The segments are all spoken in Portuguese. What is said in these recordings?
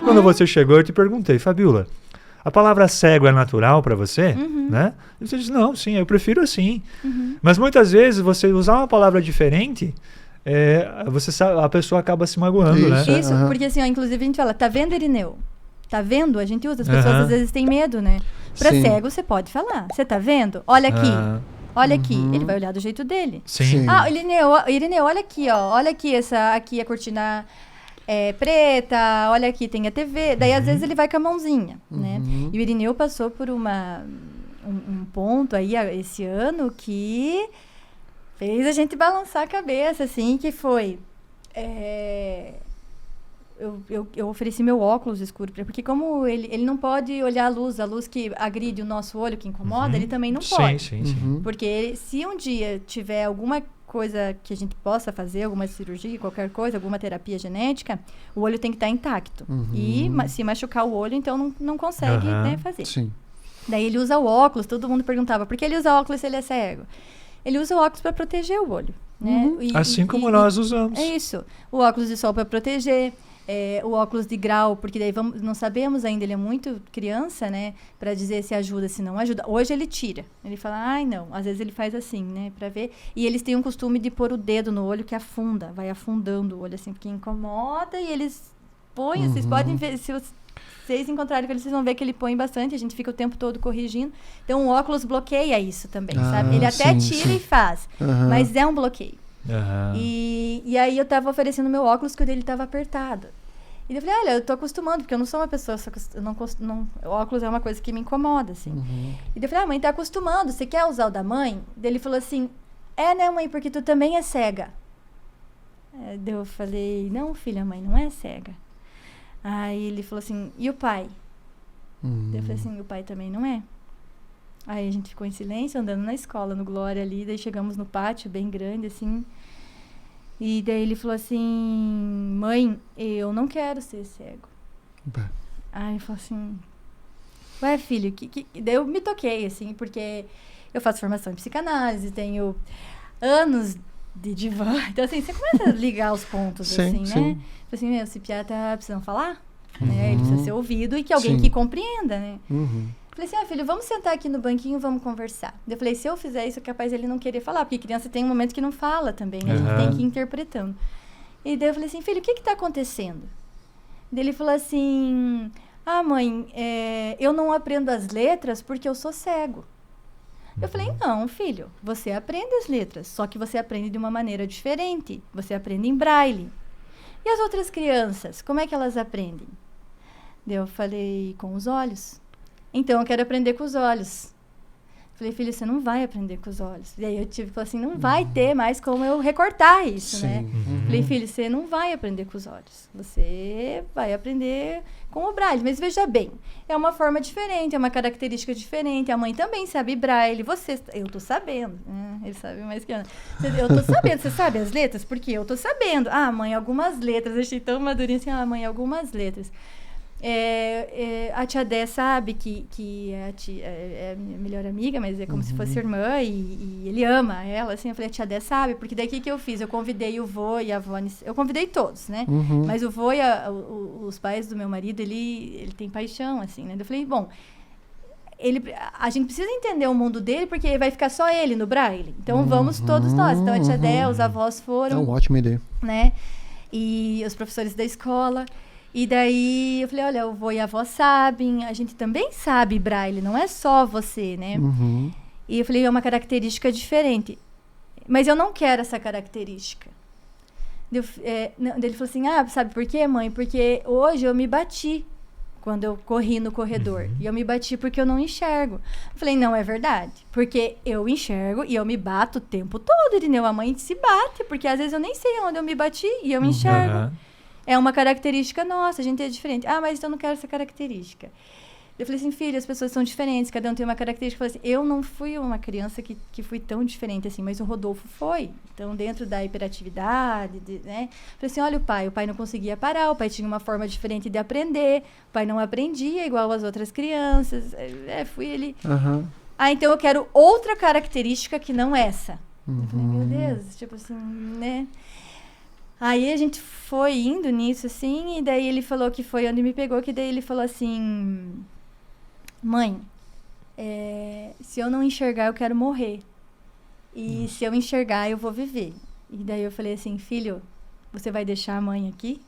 Quando você chegou, eu te perguntei, Fabiola, a palavra cego é natural para você? Né? E você disse, não, sim, eu prefiro assim. Mas muitas vezes você usar uma palavra diferente, você sabe, a pessoa acaba se magoando, né? Isso, porque assim, ó, inclusive a gente fala, tá vendo, Irineu? Tá vendo? A gente usa, as pessoas às vezes têm medo, né? Pra cego, você pode falar. Você tá vendo? Olha aqui. Olha aqui. Ele vai olhar do jeito dele. Sim. Ah, Irineu, olha aqui, ó. Olha aqui, aqui a cortina preta, olha aqui, tem a TV. Daí, às vezes, ele vai com a mãozinha, né? E o Irineu passou por um ponto aí, esse ano, que fez a gente balançar a cabeça, assim, que foi... Eu ofereci meu óculos escuro, porque como ele não pode olhar a luz que agride o nosso olho, que incomoda, ele também não pode. Sim. Porque se um dia tiver alguma coisa que a gente possa fazer, alguma cirurgia, qualquer coisa, alguma terapia genética, o olho tem que estar intacto. E se machucar o olho, então não consegue fazer. Sim. Daí ele usa o óculos, todo mundo perguntava, por que ele usa óculos se ele é cego? Ele usa o óculos para proteger o olho. Né? Assim como nós usamos. É isso. O óculos de sol para proteger. O óculos de grau, porque daí não sabemos ainda, ele é muito criança, né? Pra dizer se ajuda, se não ajuda. Hoje ele tira. Ele fala, ai não. Às vezes ele faz assim, né? Pra ver. E eles têm um costume de pôr o dedo no olho que afunda. Vai afundando o olho assim, porque incomoda. E eles põem, vocês podem ver, se vocês encontrarem com ele, vocês vão ver que ele põe bastante. A gente fica o tempo todo corrigindo. Então o óculos bloqueia isso também, sabe? Ele até tira e faz. Mas é um bloqueio. E aí eu tava oferecendo meu óculos, que o dele tava apertado. E eu falei, olha, eu tô acostumando, porque eu não sou uma pessoa, o óculos é uma coisa que me incomoda, assim. E eu falei, mãe, tá acostumando, você quer usar o da mãe? Daí ele falou assim, né, mãe, porque tu também é cega. Daí eu falei, não, filha, mãe, não é cega. Aí ele falou assim, e o pai? Daí eu falei assim, o pai também não é. Aí a gente ficou em silêncio, andando na escola, no Glória ali, daí chegamos no pátio, bem grande, assim. E daí ele falou assim, mãe, eu não quero ser cego. Aí eu falei assim, ué, filho, daí eu me toquei, assim, porque eu faço formação em psicanálise, tenho anos de divã. Então, assim, você começa a ligar os pontos, assim, né? Falei assim, esse piá tá precisando falar, né? Ele precisa ser ouvido e que alguém que compreenda, né? Falei assim, filho, vamos sentar aqui no banquinho, vamos conversar. Eu falei, se eu fizer isso, é capaz ele não querer falar, porque criança tem um momento que não fala também, né? A gente tem que ir interpretando. E daí eu falei assim, filho, o que tá acontecendo? Daí ele falou assim, mãe, eu não aprendo as letras porque eu sou cego. Eu falei, não, filho, você aprende as letras, só que você aprende de uma maneira diferente. Você aprende em braille. E as outras crianças, como é que elas aprendem? Daí eu falei, com os olhos. Então, eu quero aprender com os olhos. Falei, filho, você não vai aprender com os olhos. E aí eu tive que falar assim, não vai ter mais como eu recortar isso, né? Falei, filho, você não vai aprender com os olhos. Você vai aprender com o braille. Mas veja bem, é uma forma diferente, é uma característica diferente. A mãe também sabe braille. Eu tô sabendo, né? Ele sabe mais que eu. Eu tô sabendo, você sabe as letras? Porque eu tô sabendo. Mãe, algumas letras. Eu achei tão madurinha assim, mãe, algumas letras. A tia Dé sabe que é a minha melhor amiga, mas é como se fosse irmã e ele ama ela, assim. Eu falei, a tia Dé sabe, porque daí o que eu fiz? Eu convidei o vô e a avó, eu convidei todos, né? Mas o vô e os pais do meu marido, ele tem paixão, assim, né? Eu falei, bom, a gente precisa entender o mundo dele, porque vai ficar só ele no braille. Então vamos todos nós. Então a tia Dé, os avós foram. É uma ótima ideia. Né? E os professores da escola. E daí eu falei, olha, o vô e a avó sabem, a gente também sabe braille, não é só você, né? E eu falei, é uma característica diferente. Mas eu não quero essa característica. Ele falou assim, sabe por quê, mãe? Porque hoje eu me bati quando eu corri no corredor. E eu me bati porque eu não enxergo. Eu falei, não, é verdade. Porque eu enxergo e eu me bato o tempo todo, Irineu. A mãe se bate, porque às vezes eu nem sei onde eu me bati e eu me enxergo. É uma característica nossa, a gente é diferente. Mas então eu não quero essa característica. Eu falei assim, filha, as pessoas são diferentes, cada um tem uma característica. Eu falei assim, eu não fui uma criança que fui tão diferente assim, mas o Rodolfo foi. Então, dentro da hiperatividade, né? Falei assim, olha o pai não conseguia parar, o pai tinha uma forma diferente de aprender, o pai não aprendia igual as outras crianças. Fui ele. Uhum. Então eu quero outra característica que não essa. Uhum. Eu falei, meu Deus, tipo assim, né? Aí a gente foi indo nisso, assim, e daí ele falou que foi onde me pegou, que daí ele falou assim, mãe, se eu não enxergar, eu quero morrer. E se eu enxergar, eu vou viver. E daí eu falei assim, filho, você vai deixar a mãe aqui?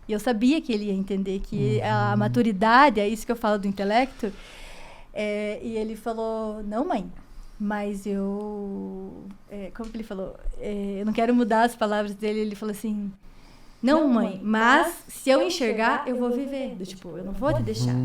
E eu sabia que ele ia entender que a maturidade, é isso que eu falo do intelecto. E ele falou, não, mãe, mas eu... como que ele falou? Eu não quero mudar as palavras dele. Ele falou assim, não, mãe, mas se eu enxergar, eu vou viver. Tipo, eu não vou te deixar.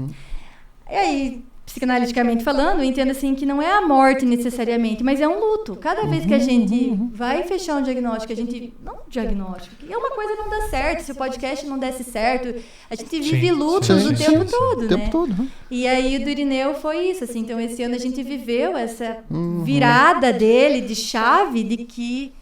E aí, psicanaliticamente falando, eu entendo assim que não é a morte necessariamente, mas é um luto. Cada vez que a gente vai fechar um diagnóstico, a gente... Não um diagnóstico, que uma coisa não dá certo, se o podcast não desse certo, a gente vive lutos o tempo todo, né? O tempo todo. E aí o do Irineu foi isso, assim. Então, esse ano a gente viveu essa virada dele de chave de que...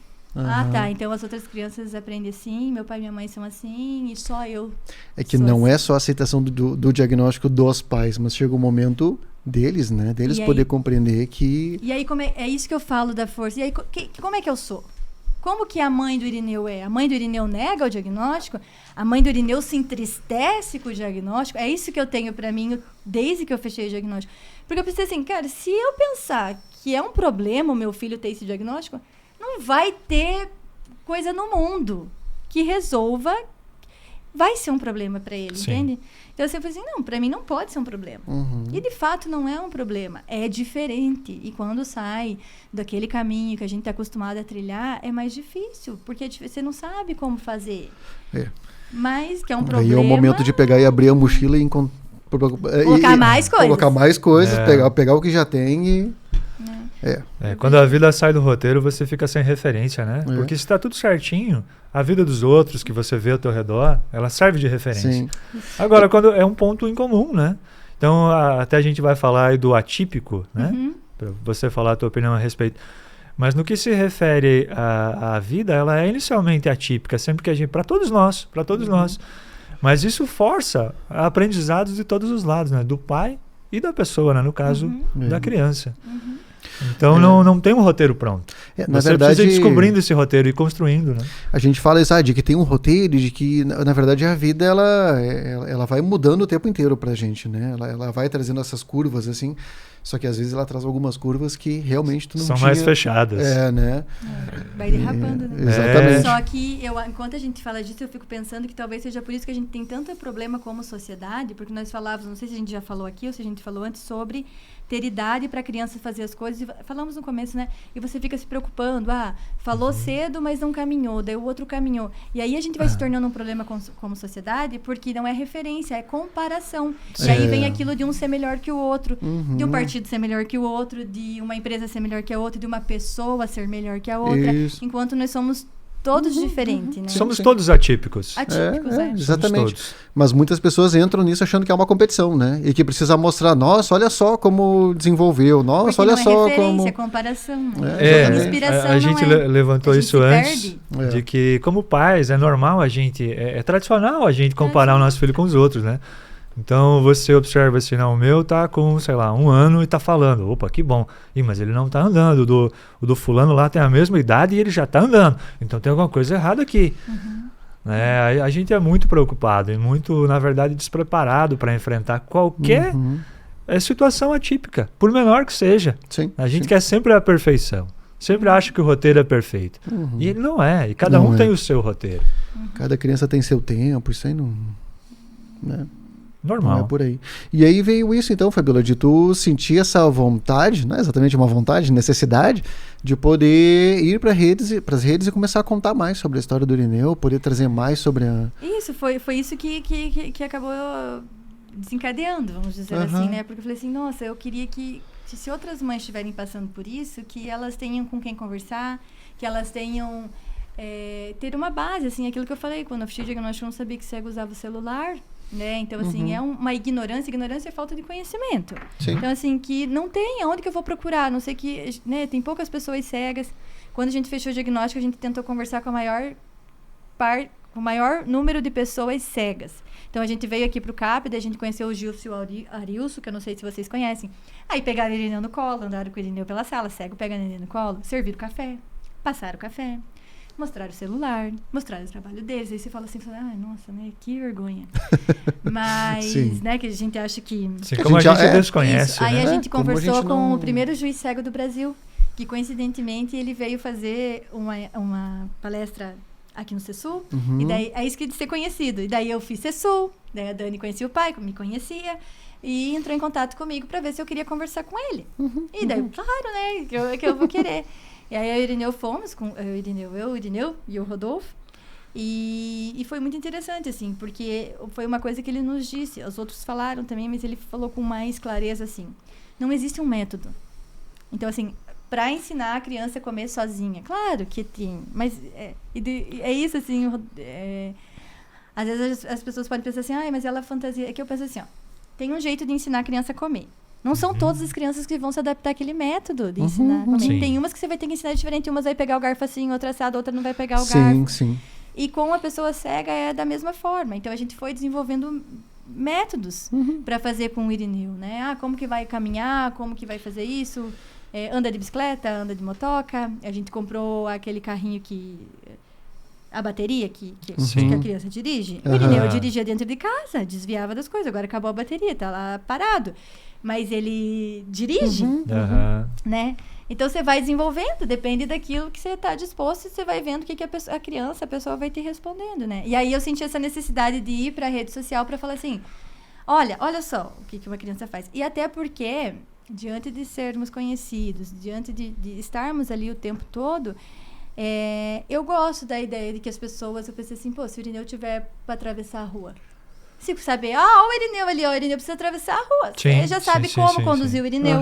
então as outras crianças aprendem assim, meu pai e minha mãe são assim, e só eu. É que não é só a aceitação do diagnóstico dos pais, mas chega o momento deles, né? Deles poder compreender que... E aí, é isso que eu falo da força. E aí, como é que eu sou? Como que a mãe do Irineu é? A mãe do Irineu nega o diagnóstico? A mãe do Irineu se entristece com o diagnóstico? É isso que eu tenho pra mim desde que eu fechei o diagnóstico. Porque eu pensei assim, cara, se eu pensar que é um problema o meu filho ter esse diagnóstico, não vai ter coisa no mundo que resolva, vai ser um problema para ele, entende? Então eu falei assim, não, para mim não pode ser um problema. E de fato não é um problema, é diferente. E quando sai daquele caminho que a gente está acostumado a trilhar, é mais difícil, porque você não sabe como fazer. Mas que é um problema... Aí é o momento de pegar e abrir a mochila e colocar mais coisas. Colocar mais coisas, pegar o que já tem e... Quando a vida sai do roteiro, você fica sem referência, né? Porque se está tudo certinho, a vida dos outros que você vê ao teu redor, ela serve de referência. Sim. Agora, quando é um ponto em comum, né? Então, até a gente vai falar aí do atípico, né? Para você falar a tua opinião a respeito. Mas no que se refere à vida, ela é inicialmente atípica, sempre que a gente... Para todos nós. Mas isso força aprendizados de todos os lados, né? Do pai e da pessoa, né? No caso da criança. Então não tem um roteiro pronto. Na Você verdade, precisa ir descobrindo esse roteiro e construindo, né? A gente fala isso, de que tem um roteiro, de que na verdade a vida ela vai mudando o tempo inteiro pra gente, né? Ela vai trazendo essas curvas assim, só que às vezes ela traz algumas curvas que realmente tu não são tinha... mais fechadas. Né? Vai derrapando, né? Exatamente. Só que enquanto a gente fala disso, eu fico pensando que talvez seja por isso que a gente tem tanto problema como sociedade, porque nós falávamos, não sei se a gente já falou aqui ou se a gente falou antes, sobre ter idade para a criança fazer as coisas. Falamos no começo, né? E você fica se preocupando. Falou cedo, mas não caminhou. Daí o outro caminhou. E aí a gente vai se tornando um problema como sociedade, porque não é referência, é comparação. E aí vem aquilo de um ser melhor que o outro, de um partido ser melhor que o outro, de uma empresa ser melhor que a outra, de uma pessoa ser melhor que a outra. Isso. Enquanto nós somos todos diferentes, né? Somos todos atípicos. Exatamente. Mas muitas pessoas entram nisso achando que é uma competição, né? E que precisa mostrar, nossa, olha só como desenvolveu, nossa, porque olha não só referência, como... É comparação. Inspiração a gente levantou isso antes, de que como pais é normal a gente, é tradicional a gente comparar o nosso filho com os outros, né? Então você observa assim, não, o meu tá com, sei lá, 1 ano e tá falando, opa, que bom. Mas ele não tá andando, o do fulano lá tem a mesma idade e ele já tá andando. Então tem alguma coisa errada aqui. A gente é muito preocupado e muito, na verdade, despreparado para enfrentar qualquer situação atípica, por menor que seja. A gente quer sempre a perfeição. Sempre acha que o roteiro é perfeito. E ele não é. E cada um tem o seu roteiro. Cada criança tem seu tempo, isso aí não... Né? Normal. Não é por aí. E aí veio isso então, Fabíola, de tu sentir essa vontade, não é exatamente uma vontade, necessidade, de poder ir para as redes e começar a contar mais sobre a história do Irineu, poder trazer mais sobre a... Isso, foi isso que acabou desencadeando, vamos dizer assim, né? Porque eu falei assim, nossa, eu queria que se outras mães estiverem passando por isso, que elas tenham com quem conversar, que elas tenham... ter uma base, assim, aquilo que eu falei, quando eu fiz o diagnóstico eu não sabia que cego usava o celular. né? Então, assim, é uma ignorância. Ignorância é falta de conhecimento. Sim. Então, assim, que não tem aonde que eu vou procurar. A não sei que, né? Tem poucas pessoas cegas. Quando a gente fechou o diagnóstico, a gente tentou conversar com o maior número de pessoas cegas. Então, a gente veio aqui pro CAP, daí a gente conheceu o Gilson e o Arilson, que eu não sei se vocês conhecem. Aí pegaram o Irineu no colo, andaram com o Irineu pela sala, cego, pegaram o Irineu no colo, serviram café, passaram o café, mostraram o celular, mostraram o trabalho deles. Aí você fala assim, ai, nossa, né, que vergonha. Mas, Sim. né, que a gente acha que... Assim, como a gente desconhece, Isso. Aí né? a gente Como a conversou gente não- com o primeiro juiz cego do Brasil, que coincidentemente ele veio fazer uma palestra aqui no CESUL, e daí é isso que de ser conhecido. E daí eu fiz CESUL, daí a Dani conhecia o pai, me conhecia, e entrou em contato comigo para ver se eu queria conversar com ele. E daí, claro, né, que eu vou querer. E aí eu e o Irineu fomos, o Irineu e o Rodolfo, e foi muito interessante, assim, porque foi uma coisa que ele nos disse, os outros falaram também, mas ele falou com mais clareza, assim, não existe um método. Então, assim, para ensinar a criança a comer sozinha, claro que tem, mas é isso, assim, às vezes as pessoas podem pensar assim, mas ela fantasia, é que eu penso assim, ó, tem um jeito de ensinar a criança a comer. Não são todas as crianças que vão se adaptar àquele método de ensinar a comer. Sim. Tem umas que você vai ter que ensinar diferente, umas vai pegar o garfo assim, outra assada, outra não vai pegar o garfo. Sim. E com a pessoa cega é da mesma forma. Então a gente foi desenvolvendo métodos para fazer com o Irineu, né? Como que vai caminhar, como que vai fazer isso, anda de bicicleta, anda de motoca. A gente comprou aquele carrinho a bateria que a criança dirige. O Irineu dirigia dentro de casa, desviava das coisas. Agora acabou a bateria, tá lá parado. Mas ele dirige, né? Então, você vai desenvolvendo, depende daquilo que você está disposto, e você vai vendo o que a pessoa vai te respondendo, né? E aí eu senti essa necessidade de ir para a rede social para falar assim, olha só o que uma criança faz. E até porque, diante de sermos conhecidos, diante de estarmos ali o tempo todo, eu gosto da ideia de que as pessoas, eu pensei assim, se o Irineu tiver para atravessar a rua, se saber, o Irineu ali, o Irineu precisa atravessar a rua. Você já sabe como conduzir o Irineu.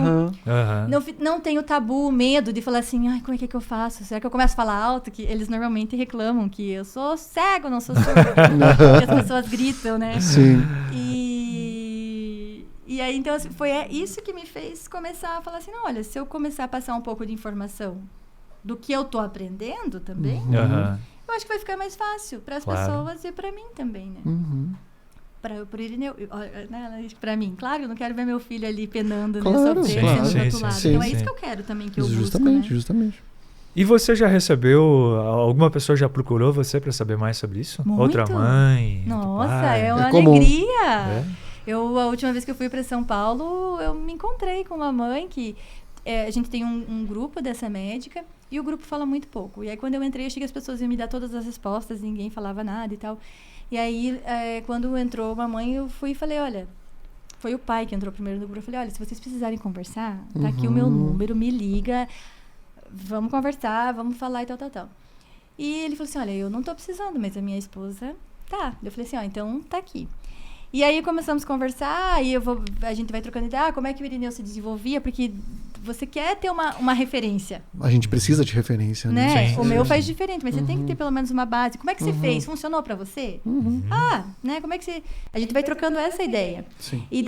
Não tem o tabu, o medo de falar assim, como é que eu faço? Será que eu começo a falar alto? Que eles normalmente reclamam que eu sou cego, não sou surdo. Que as pessoas gritam, né? Sim. E aí, então, assim, foi isso que me fez começar a falar assim, olha, se eu começar a passar um pouco de informação do que eu tô aprendendo também, eu acho que vai ficar mais fácil para as pessoas e para mim também, né? Pro Irineu, né, pra mim, claro, eu não quero ver meu filho ali penando, sofrendo, sendo rotulado. Então é isso que eu quero também, que eu busco, né? Justamente. E você já recebeu, alguma pessoa já procurou você para saber mais sobre isso? Muito. Outra mãe? Nossa, pai? é uma alegria. A última vez que eu fui para São Paulo, eu me encontrei com uma mãe que a gente tem um grupo dessa médica e o grupo fala muito pouco. E aí quando eu entrei, eu achei que as pessoas iam me dar todas as respostas, ninguém falava nada e tal. E aí, quando entrou uma mãe, eu fui e falei, olha, foi o pai que entrou primeiro no grupo. Eu falei, olha, se vocês precisarem conversar, tá aqui o meu número, me liga, vamos conversar, vamos falar e tal. E ele falou assim, olha, eu não tô precisando, mas a minha esposa tá. Eu falei assim, então tá aqui. E aí começamos a conversar, e a gente vai trocando ideia, como é que o Irineu se desenvolvia, porque você quer ter uma referência. A gente precisa de referência, né? O meu faz diferente, mas você tem que ter pelo menos uma base. Como é que você fez? Funcionou pra você? Né? Como é que você... A gente vai trocando essa ideia. Sim. E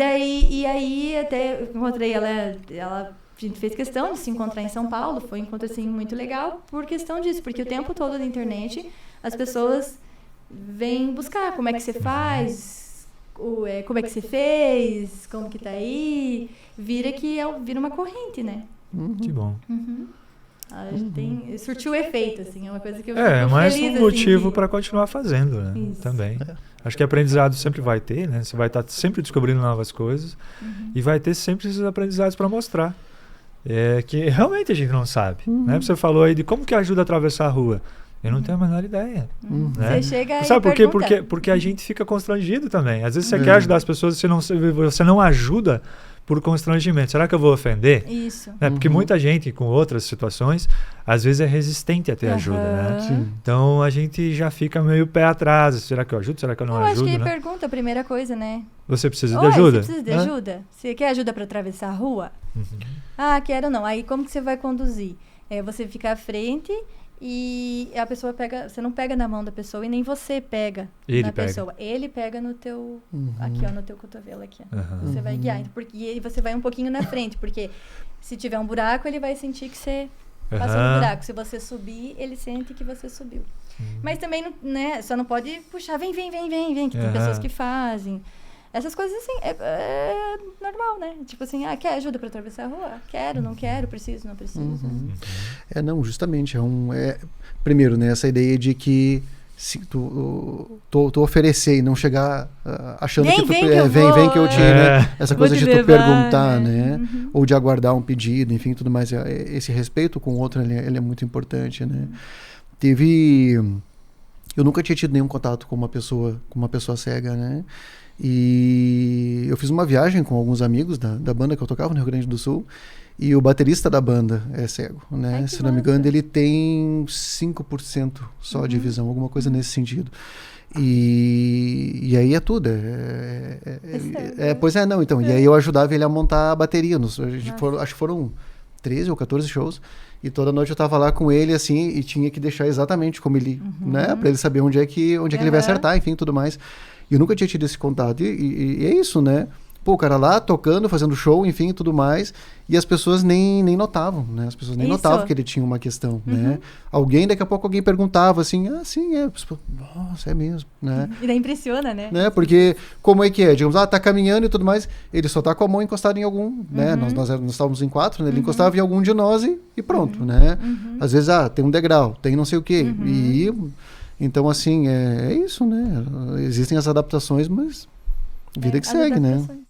aí até encontrei ela, a gente fez questão de se encontrar em São Paulo, foi um encontro assim muito legal por questão disso, porque o tempo todo na internet as pessoas vêm buscar como é que você faz, como é que você fez, como que tá aí, vira uma corrente, né? Que bom. Surtiu efeito, assim, é uma coisa que eu fico mais feliz, um motivo assim, para continuar fazendo, né? Isso. Também. Acho que aprendizado sempre vai ter, né? Você vai estar sempre descobrindo novas coisas e vai ter sempre esses aprendizados para mostrar. Que realmente a gente não sabe, né? Você falou aí de como que ajuda a atravessar a rua. Eu não tenho a menor ideia. Né? Você chega Sabe por quê? pergunta. Porque a gente fica constrangido também. Às vezes você quer ajudar as pessoas e você não ajuda por constrangimento. Será que eu vou ofender? Isso. Né? Porque muita gente, com outras situações, às vezes é resistente a ter ajuda. Né? Sim. Então a gente já fica meio pé atrás. Será que eu ajudo? Será que eu não ajudo? Eu acho que né? pergunta a primeira coisa, né? Você precisa de ajuda? Você precisa de ajuda? Você quer ajuda para atravessar a rua? Quero não. Aí como que você vai conduzir? Você fica à frente e a pessoa pega, você não pega na mão da pessoa e nem você pega Ele na pega. pessoa. Ele pega no teu, aqui ó, no teu cotovelo aqui, ó. Aham. Você vai guiar, porque e aí você vai um pouquinho na frente, porque se tiver um buraco, ele vai sentir que você passou no Aham. buraco. Se você subir, ele sente que você subiu. Mas também, né, só não pode puxar, vem, que tem Aham. pessoas que fazem. Essas coisas, assim, é normal, né? Tipo assim, quer ajuda pra atravessar a rua? Quero, não quero, preciso, não preciso. Não, justamente. Primeiro, né, essa ideia de que se tu oferecer e não chegar achando Vem, que tu vem que eu vem vou, que eu te, é. né? Essa Vou coisa te de tu levar, perguntar, né? né? Ou de aguardar um pedido, enfim, tudo mais. Esse respeito com o outro, ele é muito importante, né? Eu nunca tinha tido nenhum contato com uma pessoa cega, né? E eu fiz uma viagem com alguns amigos da banda que eu tocava no Rio Grande do Sul, e o baterista da banda é cego, né? Ai, que Se não me engano, massa. ele tem 5% só de visão, alguma coisa nesse sentido. E aí é tudo. Pois é, não, então. E aí eu ajudava ele a montar a bateria. Acho que foram 13 ou 14 shows. E toda noite eu tava lá com ele, assim, e tinha que deixar exatamente como ele, né? Pra ele saber onde é que ele vai acertar, enfim, tudo mais. E eu nunca tinha tido esse contato. E é isso, né? Pô, o cara lá tocando, fazendo show, enfim, tudo mais. E as pessoas nem notavam, né? As pessoas nem Isso. notavam que ele tinha uma questão, né? Daqui a pouco alguém perguntava assim, sim, é. Nossa, é mesmo, né? E daí impressiona, né? Porque, como é que é? Digamos, tá caminhando e tudo mais, ele só tá com a mão encostada em algum, né? Nós estávamos em 4, né? Ele encostava em algum de nós e pronto, né? Às vezes, tem um degrau, tem não sei o quê. Então, assim, é isso, né? Existem as adaptações, mas vida que as segue, né? adaptações.